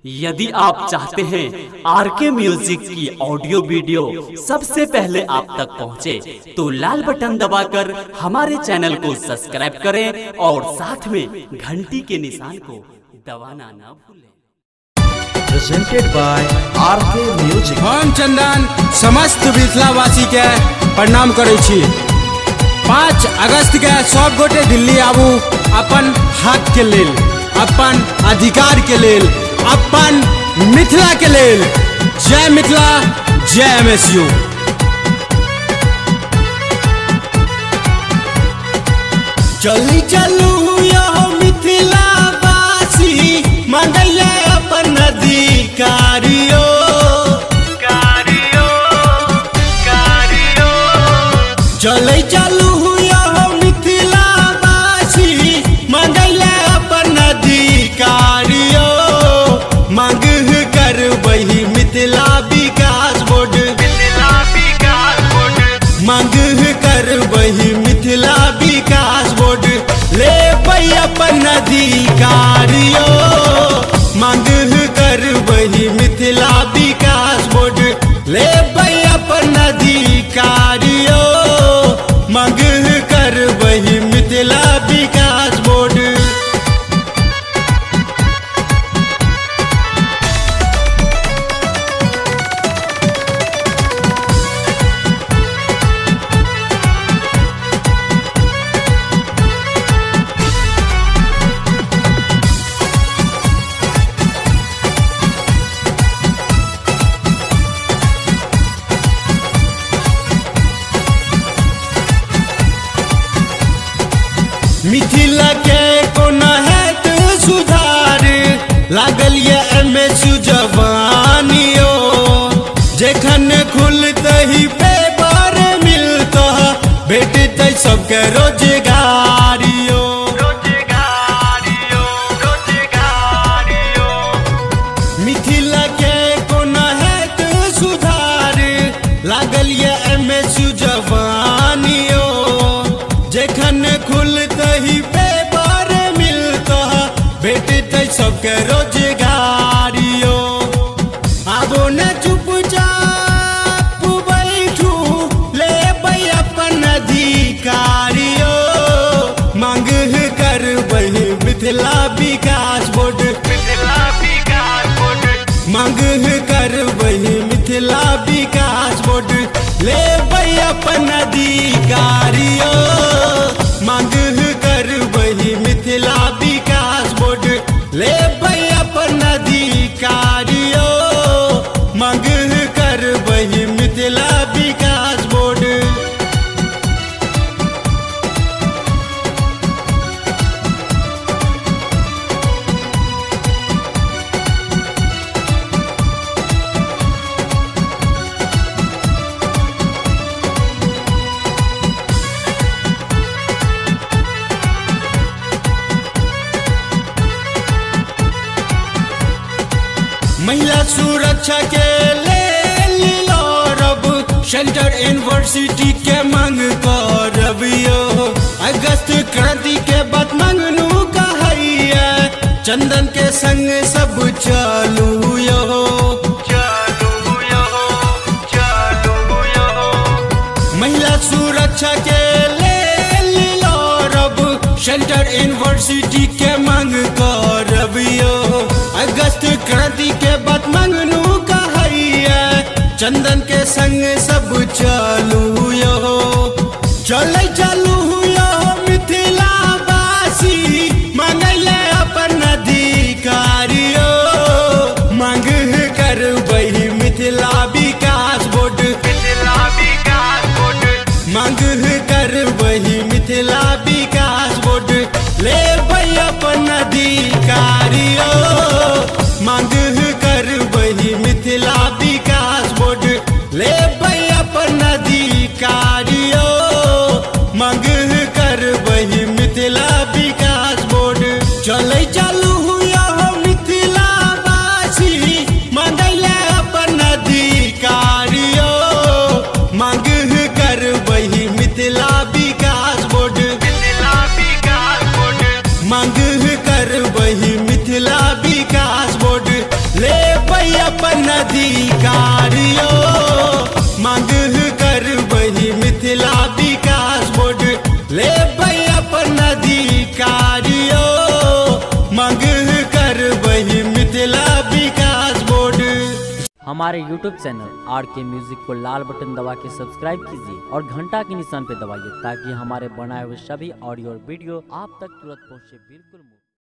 यदि आप चाहते हैं आरके म्यूजिक की ऑडियो वीडियो सबसे पहले आप तक पहुंचे, तो लाल बटन दबाकर हमारे चैनल को सब्सक्राइब करें और साथ में घंटी के निशान को दबाना ना भूलें। Presented by R K music. हम चंदन समस्त मिथिलावासी के प्रणाम करै छी। 5 अगस्त के सब गोटे दिल्ली आबू अपन हक के लेल, अपन अधिकार के लेल, अपन मिथिला के लेल। जय मिथिला, जय MSU। चली चलू यहो मिथिलावासी, मांगले अपन अधिकारियो। चले चलू यहो मिथिलावासी, मांगले अपन अधिकारियो। मांग कर वही मिथिला विकास बोर्ड, मांग कर वही मिथिला विकास बोर्ड। ले वही अपन अधिकारियो, मांग कर वही मिथिला विकास बोर्ड। ले वही अपन अधिकारियो, मांग कर वही मिथिला विकास बोर्ड। मिथिला के कोना है तो सुधार, लागल ये MSU जवानियो। जखन खुलते ही पेपर मिलता, भेटते सबके रोजगारियो। मिथिला के कोना है तो सुधार, लागल ये MSU जवानियो। जखन खुलते ही पेपर मिलता, भेटते सबके रोजगारियो। आबो न चुपचाप बैठू, ले अपन अधिकारियो। मांग कर वही मिथिला विकास बोर्ड, मांग कर वही मिथिला विकास बोर्ड। ले अपन अधिकारियो, मांग कर वही मिथिला विकास बोर्ड। ले अपन अधिकारियो, मांग कर वही मिथिला विकास बोर्ड। महिला सुरक्षा के ले लो रब, सेंटर यूनिवर्सिटी के मांग करबियो। अगस्त क्रांति के बाद मांगनू कहैया, चंदन के संग सब चलू यो। महिला सुरक्षा के ले लो रब, सेंटर यूनिवर्सिटी के मांग करबियो। अगस्त क्रांति के बाद मांगनू कहैया, चंदन के संग सब चलू यो। चले चलू यो मिथिलावासी, मांगले अपन अधिकारियो। मांग कर वही मिथिला विकास बोर्ड, मांग कर वही मिथिला विकास बोर्ड। ले अपन अधिकारियो, मांग कर वही मिथिला विकास बोर्ड। ले अपन अधिकारियो, मांग अपन अधिकारियों मांग कर वही मिथिला विकास बोर्ड ले अपन अधिकारियों मांग कर वही मिथिला विकास बोर्ड। हमारे YouTube चैनल RK म्यूजिक को लाल बटन दबा के सब्सक्राइब कीजिए और घंटा के निशान पे दबाइए ताकि हमारे बनाए हुए सभी ऑडियो और वीडियो आप तक तुरंत पहुंचे बिल्कुल।